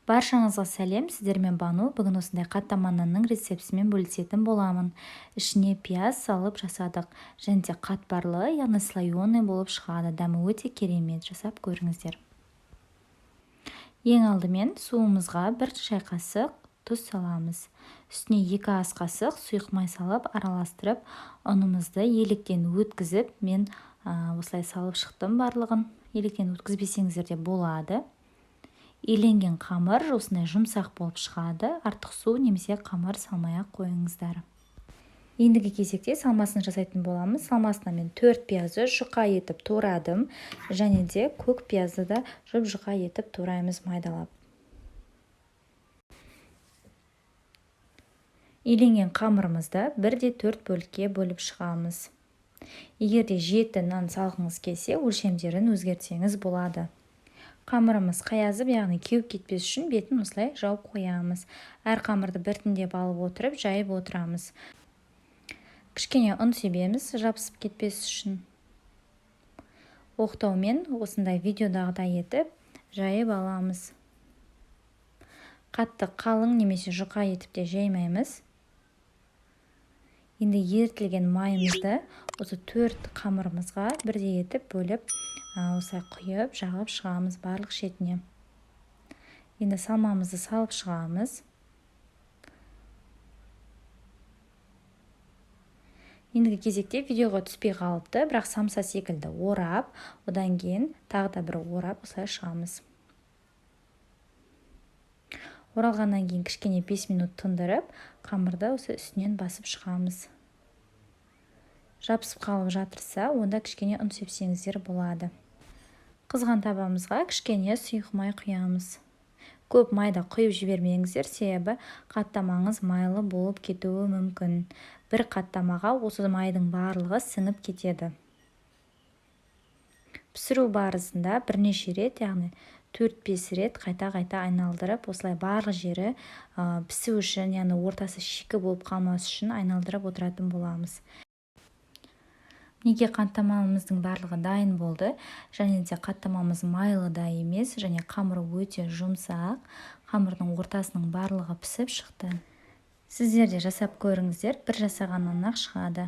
Баршаңызға сәлем, сіздермен Бану. Бүгін осындай қаттама нанның рецептісімен бөлісетін боламын. Ішіне пияз салып жасадық. Және де қатпарлы, яғни слоеный болып шығады. Дәмі өте керемет, жасап көріңіздер. Ең алдымен суымызға 1 шай қасық тұз саламыз. Үстіне 2 ас қасық сұйық май салып араластырып, ұнымызды електен өткізіп, мен осылай салып шықтым барлығын. Електен өткізбесеңіздер де болады. Иленген қамыр осындай жұмсақ болып шығады. Артық су немесе қамыр салмай-ақ қойыңыздар. Ендігі кезекте салмасын жасайтын боламыз. Салмасына мен 4 пиязды жұқа етіп турадым, және де көк пиязды да жұп-жұқа етіп тураймыз майдалап. Иленген қамырымызды 1/4 бөлікке бөліп шығамыз. Егерде 7 нан салғыңыз келсе, өлшемдерін өзгертсеңіз болады. Қамырымыз қаязып, яғни кеуіп кетпес үшін бетін осылай жауып қоямыз. Әр қамырды біртіндеп алып отырып, жайып отырамыз. Кішкене ұн себеміз, жабысып кетпес үшін. Оқтаумен осындай видеодағыдай етіп, жайып аламыз. Қатты қалың немесе жұқа етіп те жаймаймыз. Енді ерітілген майымызды осы 4 қамырымызға бірдей етіп бөліп, осылай құйып, жағып шығамыз барлық шетіне. Енді салмамызды салып шығамыз. Ендігі кезекте видеоға түспей қалыпты, бірақ самса секілді орап, одан кейін тағы да бір орап осылай шығамыз. Оралғаннан кейін кішкене 5 минут тындырып, қамырды осы үстінен басып шығамыз. Жабысып қалып жатырса, онда кішкене ұн сепсеңіздер болады. Қызған табамызға кішкене сұйық май құямыз. Көп майда құйып жібермеңіздер, себебі қаттамаңыз майлы болып кетуі мүмкін. Бір қаттамаға осы майдың барлығы сіңіп кетеді. Пісіру барысында бірнеше рет, яғни 4-5 рет қайта-қайта айналдырып, осылай барлық жері пісу үшін, яғни ортасы шикі болып қалмас үшін айналдырып отыратын боламыз. Неге қаттамамыздың барлығы дайын болды, және де қаттамамыз майлы да емес, және қамыры өте жұмсақ, қамырдың ортасының барлығы пісіп шықты. Сіздер де жасап көріңіздер, бір жасағаннан-ақ шығады.